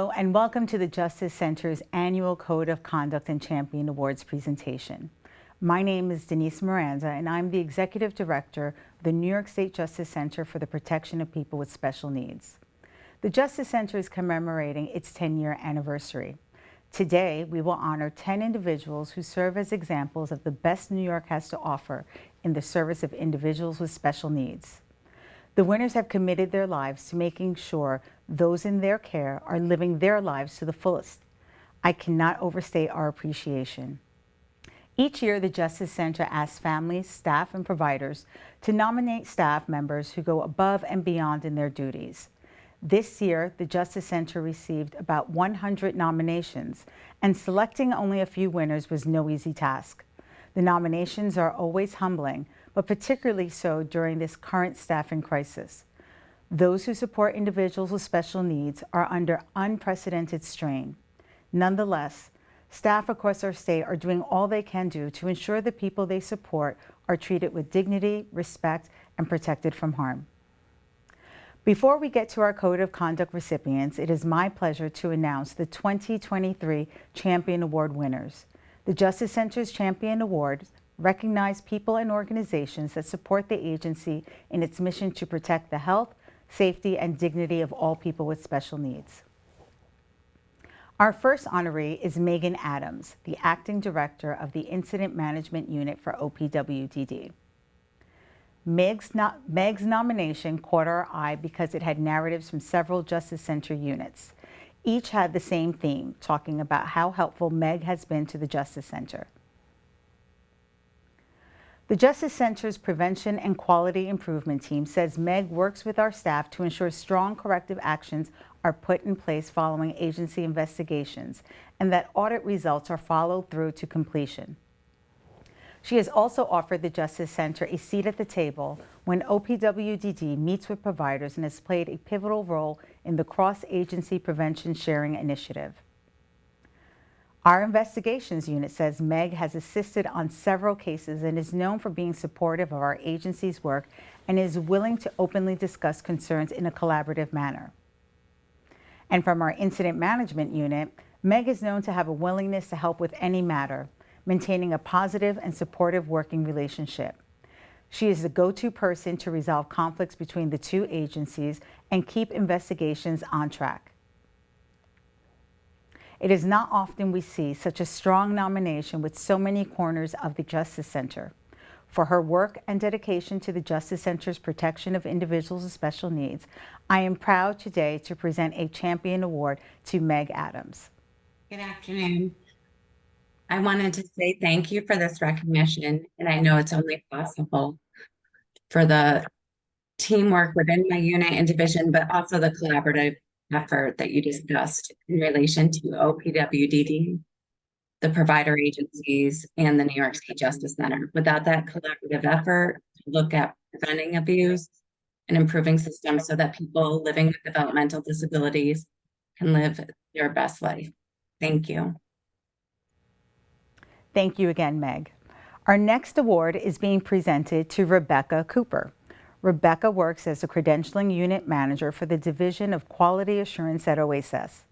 Hello, and welcome to the Justice Center's annual Code of Conduct and Champion Awards presentation. My name is Denise Miranda, and I'm the Executive Director of the New York State Justice Center for the Protection of People with Special Needs. The Justice Center is commemorating its 10-year anniversary. Today, we will honor 10 individuals who serve as examples of the best New York has to offer in the service of individuals with special needs. The winners have committed their lives to making sure those in their care are living their lives to the fullest. I cannot overstate our appreciation. Each year, the Justice Center asks families, staff, and providers to nominate staff members who go above and beyond in their duties. This year, the Justice Center received about 100 nominations, and selecting only a few winners was no easy task. The nominations are always humbling, but particularly so during this current staffing crisis. Those who support individuals with special needs are under unprecedented strain. Nonetheless, staff across our state are doing all they can do to ensure the people they support are treated with dignity, respect, and protected from harm. Before we get to our Code of Conduct recipients, it is my pleasure to announce the 2023 Champion Award winners. The Justice Center's Champion Awards recognize people and organizations that support the agency in its mission to protect the health, safety, and dignity of all people with special needs. Our first honoree is Megan Adams, the Acting Director of the Incident Management Unit for OPWDD. Meg's nomination caught our eye because it had narratives from several Justice Center units. Each had the same theme, talking about how helpful Meg has been to the Justice Center. The Justice Center's Prevention and Quality Improvement Team says Meg works with our staff to ensure strong corrective actions are put in place following agency investigations and that audit results are followed through to completion. She has also offered the Justice Center a seat at the table when OPWDD meets with providers and has played a pivotal role in the Cross-Agency Prevention Sharing Initiative. Our investigations unit says Meg has assisted on several cases and is known for being supportive of our agency's work and is willing to openly discuss concerns in a collaborative manner. And from our incident management unit, Meg is known to have a willingness to help with any matter, maintaining a positive and supportive working relationship. She is the go-to person to resolve conflicts between the two agencies and keep investigations on track. It is not often we see such a strong nomination with so many corners of the Justice Center. For her work and dedication to the Justice Center's protection of individuals with special needs, I am proud today to present a Champion Award to Meg Adams. Good afternoon. I wanted to say thank you for this recognition, and I know it's only possible for the teamwork within my unit and division, but also the collaborative effort that you discussed in relation to OPWDD, the provider agencies, and the New York State Justice Center. Without that collaborative effort to look at preventing abuse and improving systems so that people living with developmental disabilities can live their best life. Thank you. Thank you again, Meg. Our next award is being presented to Rebecca Cooper. Rebecca works as a credentialing unit manager for the Division of Quality Assurance at OASAS.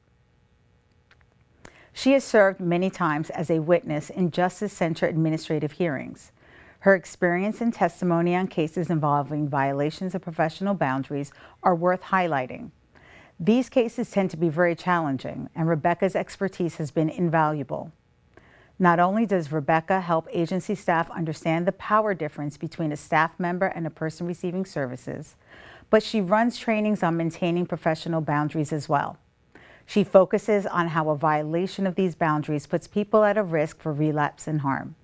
She has served many times as a witness in Justice Center administrative hearings. Her experience and testimony on cases involving violations of professional boundaries are worth highlighting. These cases tend to be very challenging, and Rebecca's expertise has been invaluable. Not only does Rebecca help agency staff understand the power difference between a staff member and a person receiving services, but she runs trainings on maintaining professional boundaries as well. She focuses on how a violation of these boundaries puts people at a risk for relapse and harm.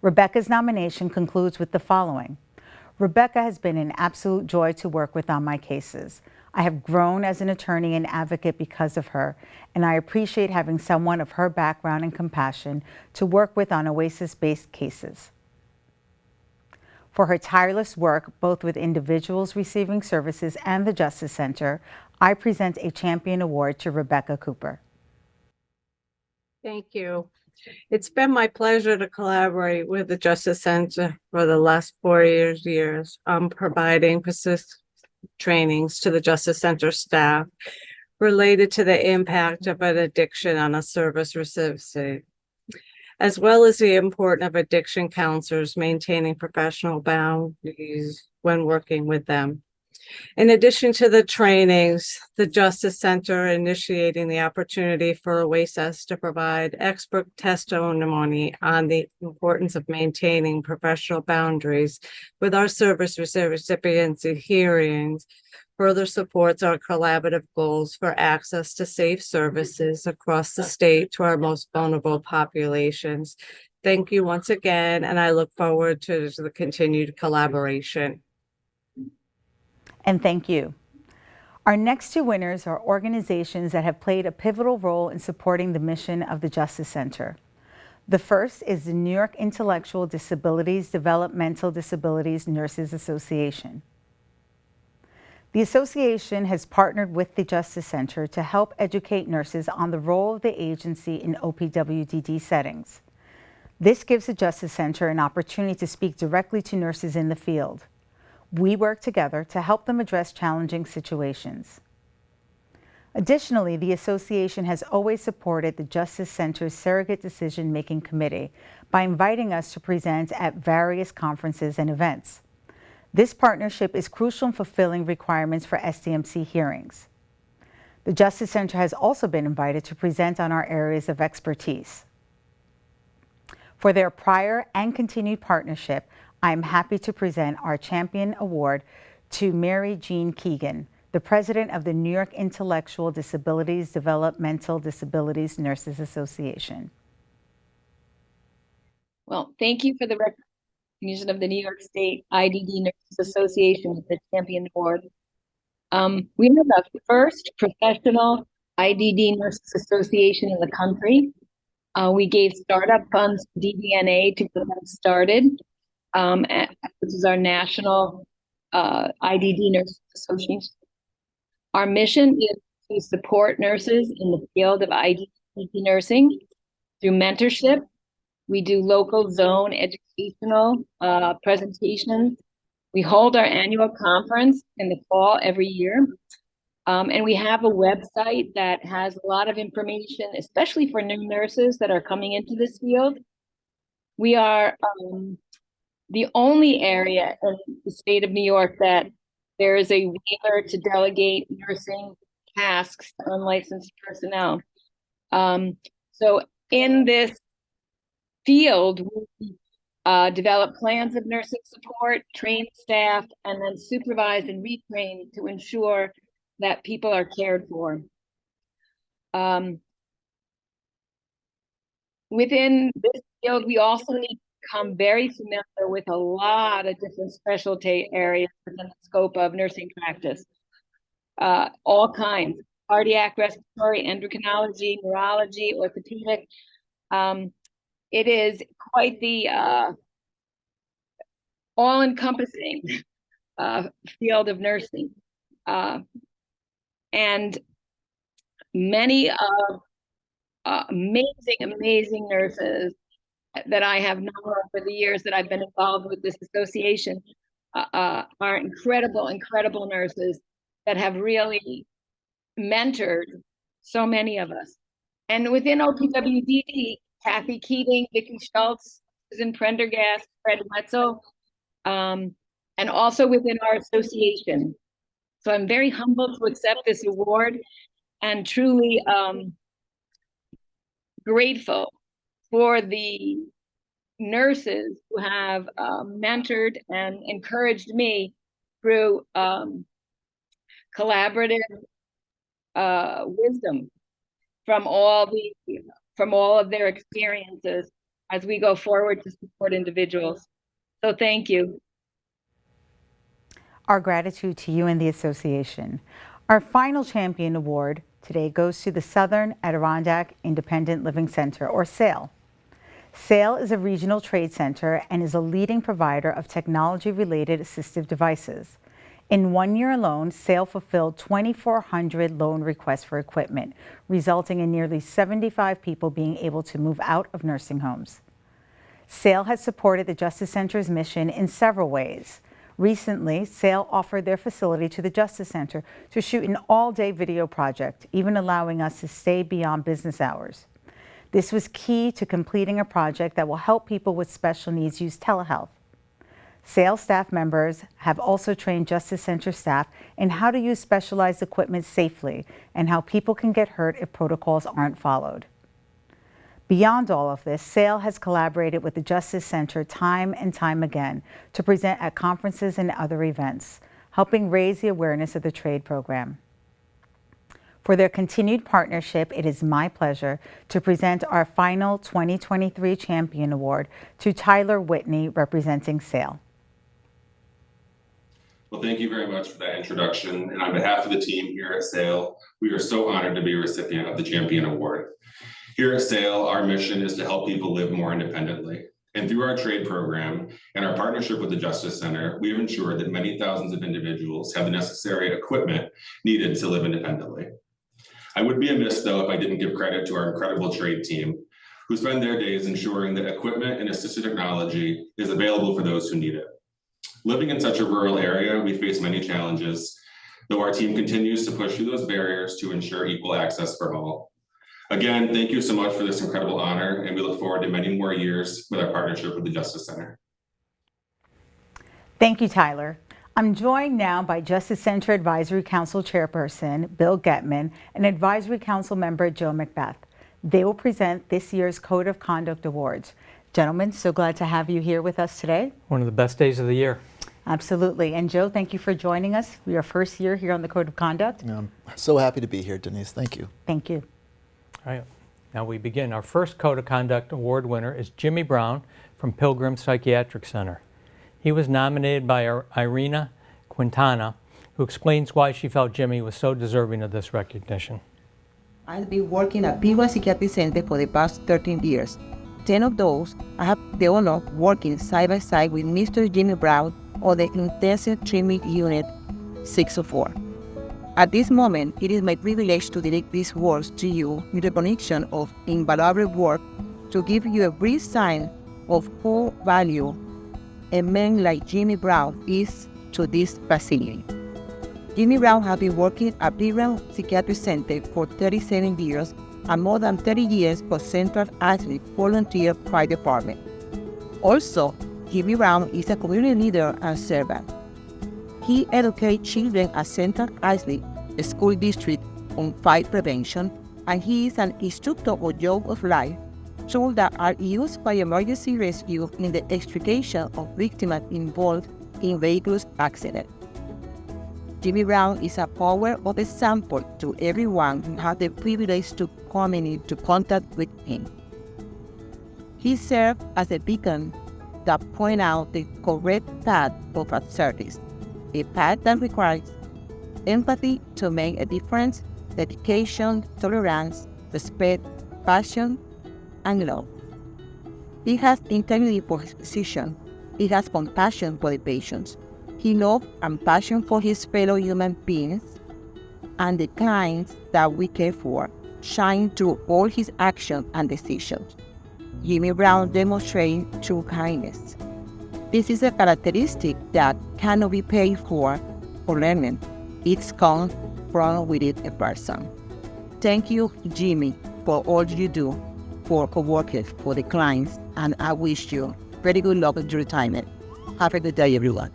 Rebecca's nomination concludes with the following. Rebecca has been an absolute joy to work with on my cases. I have grown as an attorney and advocate because of her, and I appreciate having someone of her background and compassion to work with on OASAS-based cases. For her tireless work, both with individuals receiving services and the Justice Center, I present a Champion Award to Rebecca Cooper. Thank you. It's been my pleasure to collaborate with the Justice Center for the last 4 years, providing persistent trainings to the Justice Center staff. related to the impact of an addiction on a service recipient, as well as the importance of addiction counselors maintaining professional boundaries when working with them. In addition to the trainings, the Justice Center initiating the opportunity for OASIS to provide expert testimony on the importance of maintaining professional boundaries with our service recipients in hearings further supports our collaborative goals for access to safe services across the state to our most vulnerable populations. Thank you once again, and I look forward to the continued collaboration. And thank you. Our next two winners are organizations that have played a pivotal role in supporting the mission of the Justice Center. The first is the New York Intellectual Disabilities Developmental Disabilities Nurses Association. The association has partnered with the Justice Center to help educate nurses on the role of the agency in OPWDD settings. This gives the Justice Center an opportunity to speak directly to nurses in the field. We work together to help them address challenging situations. Additionally, the association has always supported the Justice Center's Surrogate Decision-Making Committee by inviting us to present at various conferences and events. This partnership is crucial in fulfilling requirements for SDMC hearings. The Justice Center has also been invited to present on our areas of expertise. For their prior and continued partnership, I am happy to present our Champion Award to Mary Jean Keegan, the president of the New York Intellectual Disabilities Developmental Disabilities Nurses Association. Well, thank you for the recognition of the New York State IDD Nurses Association with the Champion Award. We are the first professional IDD Nurses Association in the country. We gave startup funds to DBNA to get them started. This is our national IDD Nurses Association. Our mission is to support nurses in the field of IDD nursing through mentorship. We do local zone educational presentations. We hold our annual conference in the fall every year. And we have a website that has a lot of information, especially for new nurses that are coming into this field. We are the only area in the state of New York that there is a waiver to delegate nursing tasks to unlicensed personnel. So in this field, we develop plans of nursing support, train staff, and then supervise and retrain to ensure that people are cared for. Within this field, we also need to become very familiar with a lot of different specialty areas within the scope of nursing practice. All kinds: cardiac, respiratory, endocrinology, neurology, orthopedic. It is quite the all-encompassing field of nursing. And many of amazing nurses that I have known over the years that I've been involved with this association are incredible nurses that have really mentored so many of us. And within OPWDD, Kathy Keating, Vicki Schultz, Susan Prendergast, Fred Wetzel, and also within our association. So I'm very humbled to accept this award and truly grateful for the nurses who have mentored and encouraged me through collaborative wisdom from all of their experiences as we go forward to support individuals. So thank you. Our gratitude to you and the association. Our final Champion Award today goes to the Southern Adirondack Independent Living Center, or SAIL. SAIL is a regional trade center and is a leading provider of technology-related assistive devices. In 1 year alone, SAIL fulfilled 2,400 loan requests for equipment, resulting in nearly 75 people being able to move out of nursing homes. SAIL has supported the Justice Center's mission in several ways, Recently, SAIL offered their facility to the Justice Center to shoot an all-day video project, even allowing us to stay beyond business hours. This was key to completing a project that will help people with special needs use telehealth. SAIL staff members have also trained Justice Center staff in how to use specialized equipment safely and how people can get hurt if protocols aren't followed. Beyond all of this, SAIL has collaborated with the Justice Center time and time again to present at conferences and other events, helping raise the awareness of the trade program. For their continued partnership, it is my pleasure to present our final 2023 Champion Award to Tyler Whitney, representing SAIL. Well, thank you very much for that introduction. And on behalf of the team here at SAIL, we are so honored to be a recipient of the Champion Award. Here at SAIL, our mission is to help people live more independently. And through our trade program and our partnership with the Justice Center, we have ensured that many thousands of individuals have the necessary equipment needed to live independently. I would be amiss, though, if I didn't give credit to our incredible trade team, who spend their days ensuring that equipment and assistive technology is available for those who need it. Living in such a rural area, we face many challenges, though our team continues to push through those barriers to ensure equal access for all. Again, thank you so much for this incredible honor, and we look forward to many more years with our partnership with the Justice Center. Thank you, Tyler. I'm joined now by Justice Center Advisory Council Chairperson Bill Getman and Advisory Council member Joe Macbeth. They will present this year's Code of Conduct Awards. Gentlemen, so glad to have you here with us today. One of the best days of the year. Absolutely. And Joe, thank you for joining us for your first year here on the Code of Conduct. I'm so happy to be here, Denise. Thank you. Thank you. All right, now we begin. Our first Code of Conduct Award winner is Jimmy Brown from Pilgrim Psychiatric Center. He was nominated by Irina Quintana, who explains why she felt Jimmy was so deserving of this recognition. I've been working at Pilgrim Psychiatric Center for the past 13 years. 10 of those, I have the honor of working side by side with Mr. Jimmy Brown on the Intensive Treatment Unit 604. At this moment, it is my privilege to direct these words to you in recognition of invaluable work, to give you a brief sign of how value a man like Jimmy Brown is to this facility. Jimmy Brown has been working at Pilgrim Psychiatric Center for 37 years and more than 30 years for Central Athlete Volunteer Fire Department. Also, Jimmy Brown is a community leader and servant. He educates children at Central Athlete School District on fire prevention, and he is an instructor of Joy of Life, tools that are used by emergency rescue in the extrication of victims involved in vehicles accidents. Jimmy Brown is a power of example to everyone who has the privilege to come into contact with him. He serves as a beacon that points out the correct path of service, a path that requires empathy to make a difference, dedication, tolerance, respect, passion, and love. He has integrity for his position. He has compassion for the patients. He love and passion for his fellow human beings, and the clients that we care for shine through all his actions and decisions. Jimmy Brown demonstrates true kindness. This is a characteristic that cannot be paid for or learned. It comes from within a person. Thank you, Jimmy, for all you do for coworkers, for the clients, and I wish you very good luck with your retirement. Have a good day, everyone.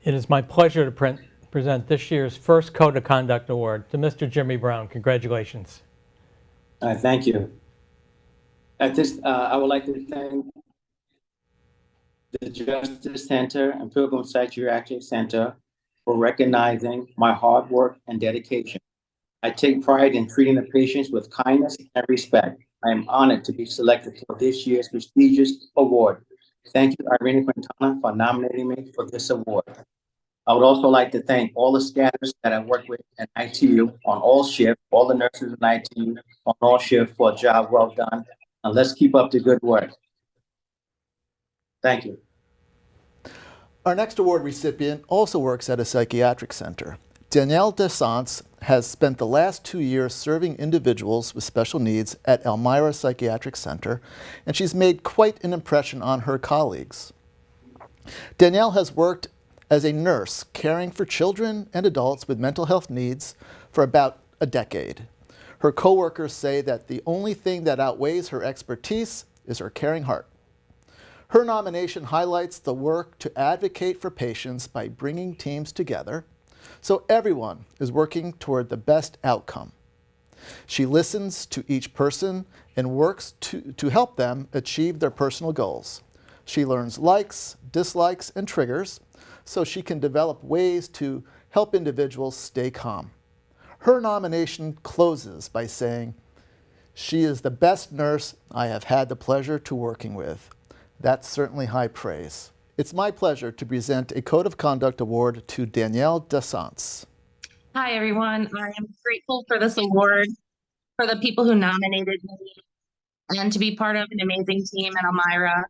It is my pleasure to present this year's first Code of Conduct Award to Mr. Jimmy Brown. Congratulations. Thank you. At this, I would like to thank the Justice Center and Pilgrim Psychiatric Center for recognizing my hard work and dedication. I take pride in treating the patients with kindness and respect. I am honored to be selected for this year's prestigious award. Thank you, Irina Quintana, for nominating me for this award. I would also like to thank all the scanners that I work with in ITU on all shifts, all the nurses in ITU on all shifts for a job well done. And let's keep up the good work. Thank you. Our next award recipient also works at a psychiatric center. Danielle Descents has spent the last 2 years serving individuals with special needs at Elmira Psychiatric Center, and she's made quite an impression on her colleagues. Danielle has worked as a nurse caring for children and adults with mental health needs for about a decade. Her coworkers say that the only thing that outweighs her expertise is her caring heart. Her nomination highlights the work to advocate for patients by bringing teams together so everyone is working toward the best outcome. She listens to each person and works to help them achieve their personal goals. She learns likes, dislikes, and triggers so she can develop ways to help individuals stay calm. Her nomination closes by saying, "She is the best nurse I have had the pleasure to working with." That's certainly high praise. It's my pleasure to present a Code of Conduct Award to Danielle Desance. Hi, everyone. I am grateful for this award, for the people who nominated me, and to be part of an amazing team at Elmira.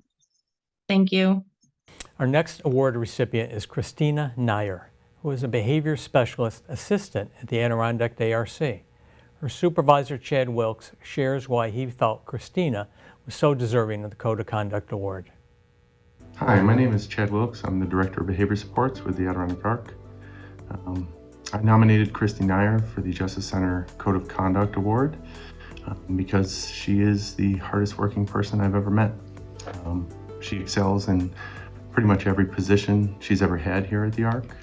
Thank you. Our next award recipient is Christina Nair, who is a behavior specialist assistant at the Adirondack ARC. Her supervisor, Chad Wilkes, shares why he felt Christina was so deserving of the Code of Conduct Award. Hi, my name is Chad Wilkes. I'm the Director of Behavior Supports with the Adirondack ARC. I nominated Christy Nair for the Justice Center Code of Conduct Award because she is the hardest working person I've ever met. She excels in pretty much every position she's ever had here at the ARC.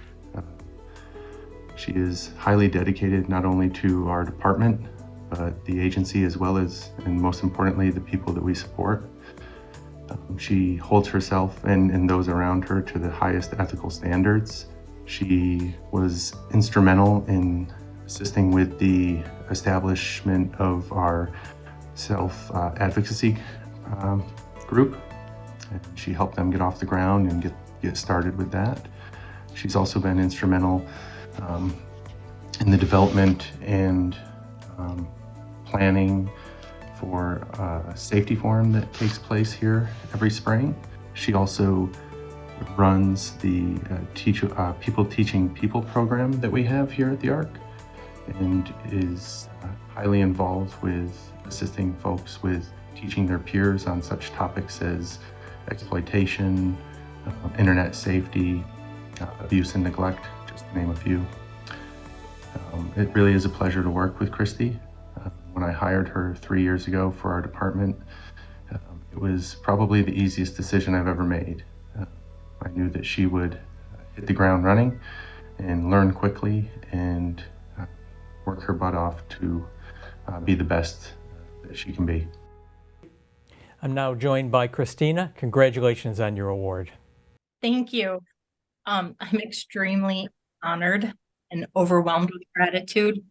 She is highly dedicated not only to our department, but the agency as well as, and most importantly, the people that we support. She holds herself and those around her to the highest ethical standards. She was instrumental in assisting with the establishment of our self-advocacy group. She helped them get off the ground and get started with that. She's also been instrumental in the development and planning for a safety forum that takes place here every spring. She also runs the People Teaching People program that we have here at the ARC and is highly involved with assisting folks with teaching their peers on such topics as exploitation, internet safety, abuse and neglect, just to name a few. It really is a pleasure to work with Christy. When I hired her 3 years ago for our department, it was probably the easiest decision I've ever made. I knew that she would hit the ground running and learn quickly and work her butt off to be the best that she can be. I'm now joined by Christina. Congratulations on your award. Thank you. I'm extremely honored and overwhelmed with gratitude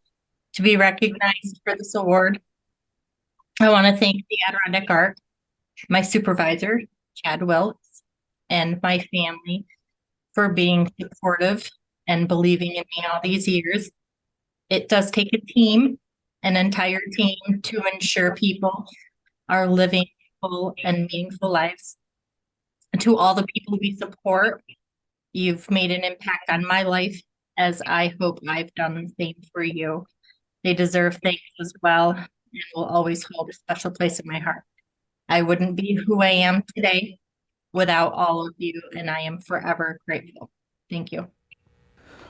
to be recognized for this award. I want to thank the Adirondack ARC, my supervisor, Chad Wilkes, and my family for being supportive and believing in me all these years. It does take a team, an entire team, to ensure people are living full and meaningful lives. And to all the people we support, you've made an impact on my life, as I hope I've done the same for you. They deserve thanks as well, and will always hold a special place in my heart. I wouldn't be who I am today without all of you, and I am forever grateful. Thank you.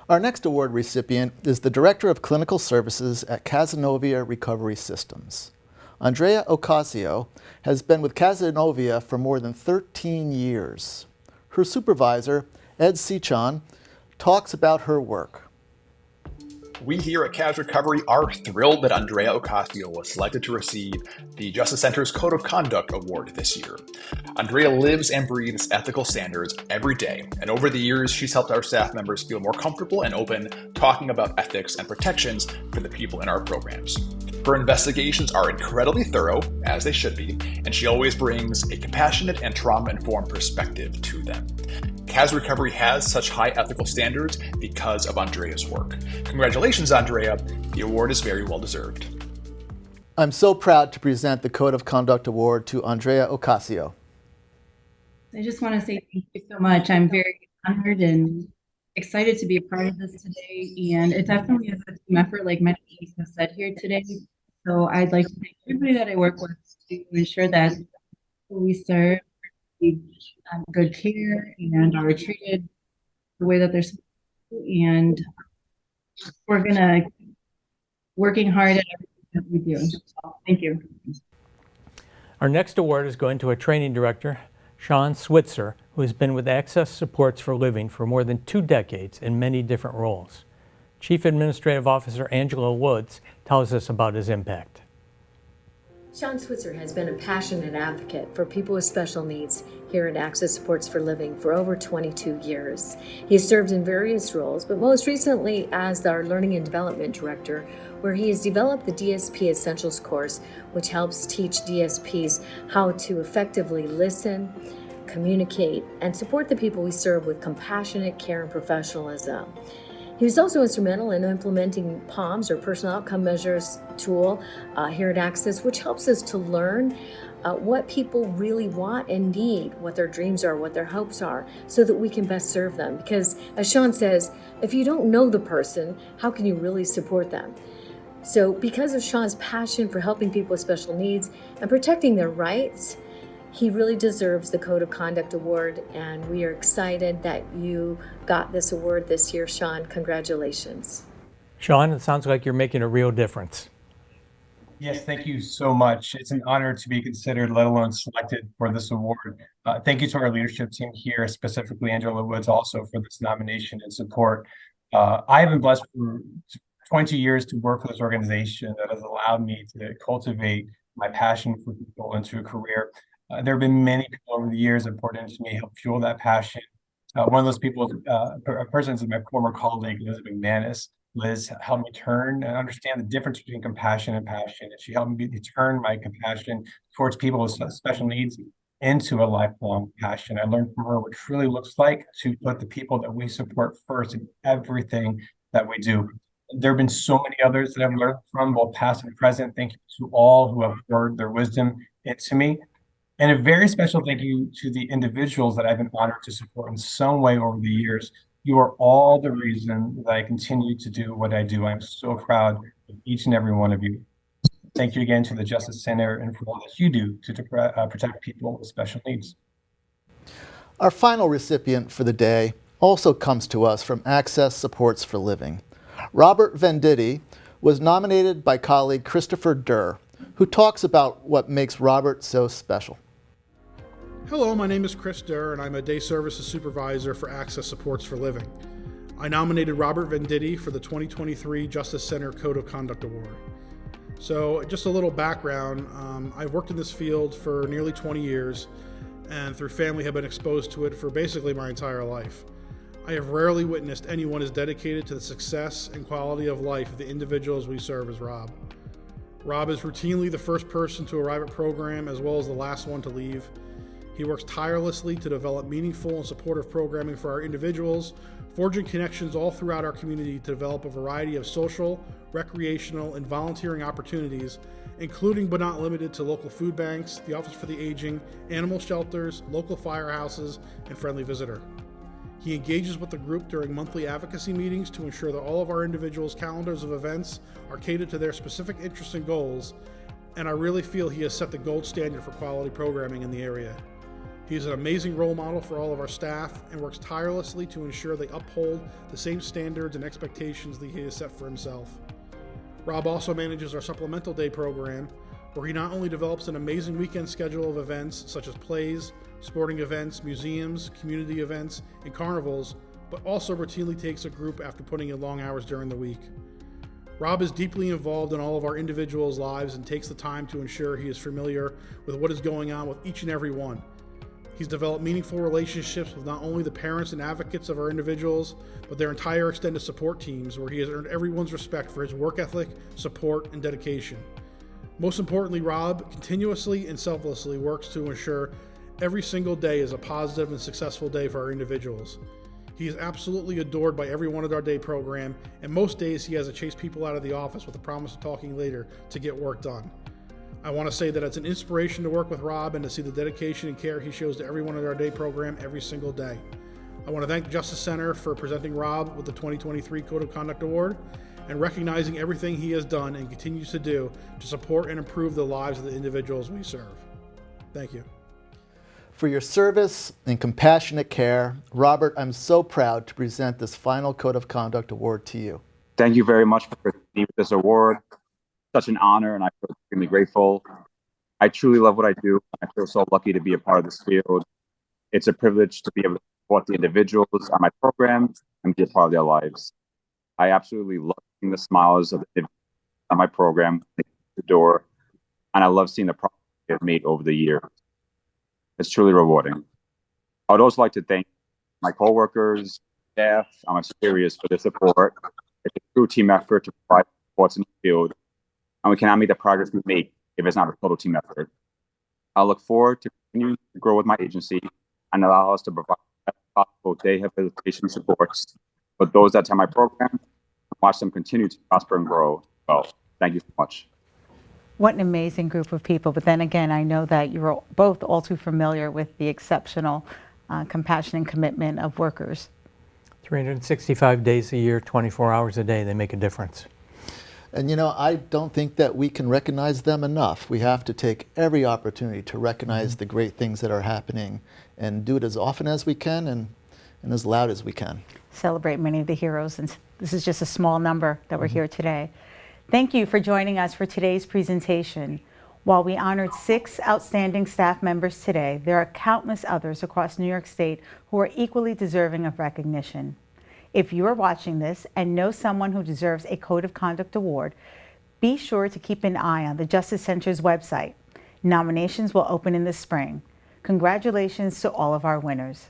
Our next award recipient is the Director of Clinical Services at Cazenovia Recovery Systems. Andrea Ocasio has been with Cazenovia for more than 13 years. Her supervisor, Ed Sechon, talks about her work. We here at Caz Recovery are thrilled that Andrea Ocasio was selected to receive the Justice Center's Code of Conduct Award this year. Andrea lives and breathes ethical standards every day, and over the years, she's helped our staff members feel more comfortable and open talking about ethics and protections for the people in our programs. Her investigations are incredibly thorough, as they should be, and she always brings a compassionate and trauma-informed perspective to them. Caz Recovery has such high ethical standards because of Andrea's work. Congratulations, Andrea. The award is very well deserved. I'm so proud to present the Code of Conduct Award to Andrea Ocasio. I just want to say thank you so much. I'm very honored and excited to be a part of this today. And it definitely is a team effort, like many of you have said here today. So I'd like to thank everybody that I work with to ensure that who we serve receive good care and are treated the way that they're supposed to. And we're gonna working hard at everything that we do. So, thank you. Our next award is going to a training director, Sean Switzer, who has been with Access Supports for Living for more than 2 decades in many different roles. Chief Administrative Officer Angela Woods tells us about his impact. Sean Switzer has been a passionate advocate for people with special needs here at Access Supports for Living for over 22 years. He has served in various roles, but most recently as our Learning and Development Director, where he has developed the DSP Essentials course, which helps teach DSPs how to effectively listen, communicate, and support the people we serve with compassionate care and professionalism. He was also instrumental in implementing POMS, or Personal Outcome Measures tool, here at Access, which helps us to learn what people really want and need, what their dreams are, what their hopes are, so that we can best serve them. Because as Sean says, if you don't know the person, how can you really support them? So because of Sean's passion for helping people with special needs and protecting their rights, he really deserves the Code of Conduct Award, and we are excited that you got this award this year, Sean. Congratulations. Sean, it sounds like you're making a real difference. Yes, thank you so much. It's an honor to be considered, let alone selected for this award. Thank you to our leadership team here, specifically Angela Woods, also for this nomination and support. I have been blessed for 20 years to work with this organization that has allowed me to cultivate my passion for people into a career. There have been many people over the years that poured into me, helped fuel that passion. One of those people, a person is my former colleague, Elizabeth McManus. Liz helped me turn and understand the difference between compassion and passion. And she helped me turn my compassion towards people with special needs into a lifelong passion. I learned from her what truly looks like to put the people that we support first in everything that we do. There have been so many others that I've learned from, both past and present. Thank you to all who have poured their wisdom into me. And a very special thank you to the individuals that I've been honored to support in some way over the years. You are all the reason that I continue to do what I do. I'm so proud of each and every one of you. Thank you again to the Justice Center and for all that you do to protect people with special needs. Our final recipient for the day also comes to us from Access Supports for Living. Robert Venditti was nominated by colleague Christopher Durr, who talks about what makes Robert so special. Hello, my name is Chris Durr, and I'm a Day Services Supervisor for Access Supports for Living. I nominated Robert Venditti for the 2023 Justice Center Code of Conduct Award. So just a little background, I've worked in this field for nearly 20 years, and through family have been exposed to it for basically my entire life. I have rarely witnessed anyone as dedicated to the success and quality of life of the individuals we serve as Rob. Rob is routinely the first person to arrive at program as well as the last one to leave. He works tirelessly to develop meaningful and supportive programming for our individuals, forging connections all throughout our community to develop a variety of social, recreational, and volunteering opportunities, including but not limited to local food banks, the Office for the Aging, animal shelters, local firehouses, and Friendly Visitor. He engages with the group during monthly advocacy meetings to ensure that all of our individuals' calendars of events are catered to their specific interests and goals, and I really feel he has set the gold standard for quality programming in the area. He is an amazing role model for all of our staff and works tirelessly to ensure they uphold the same standards and expectations that he has set for himself. Rob also manages our Supplemental Day program, where he not only develops an amazing weekend schedule of events such as plays, sporting events, museums, community events, and carnivals, but also routinely takes a group after putting in long hours during the week. Rob is deeply involved in all of our individuals' lives and takes the time to ensure he is familiar with what is going on with each and every one. He's developed meaningful relationships with not only the parents and advocates of our individuals, but their entire extended support teams, where he has earned everyone's respect for his work ethic, support, and dedication. Most importantly, Rob continuously and selflessly works to ensure every single day is a positive and successful day for our individuals. He is absolutely adored by everyone at our day program, and most days he has to chase people out of the office with the promise of talking later to get work done. I want to say that it's an inspiration to work with Rob and to see the dedication and care he shows to everyone at our day program every single day. I want to thank the Justice Center for presenting Rob with the 2023 Code of Conduct Award and recognizing everything he has done and continues to do to support and improve the lives of the individuals we serve. Thank you. For your service and compassionate care, Robert, I'm so proud to present this final Code of Conduct Award to you. Thank you very much for presenting me with this award. Such an honor, and I feel extremely grateful. I truly love what I do. I feel so lucky to be a part of this field. It's a privilege to be able to support the individuals on my program and be a part of their lives. I absolutely love seeing the smiles of the individuals on my program, the door, and I love seeing the progress they've made over the years. It's truly rewarding. I would also like to thank my coworkers, staff, and my superiors for their support. It's a true team effort to provide supports in the field, and we cannot make the progress we make if it's not a total team effort. I look forward to continuing to grow with my agency and allow us to provide the best possible day rehabilitation supports for those that attend my program and watch them continue to prosper and grow. Well, thank you so much. What an amazing group of people. But then again, I know that you're both all too familiar with the exceptional compassion and commitment of workers. 365 days a year, 24 hours a day, they make a difference. And you know, I don't think that we can recognize them enough. We have to take every opportunity to recognize the great things that are happening and do it as often as we can and as loud as we can. Celebrate many of the heroes, and this is just a small number that were here today. Thank you for joining us for today's presentation. While we honored 6 outstanding staff members today, there are countless others across New York State who are equally deserving of recognition. If you are watching this and know someone who deserves a Code of Conduct Award, be sure to keep an eye on the Justice Center's website. Nominations will open in the spring. Congratulations to all of our winners.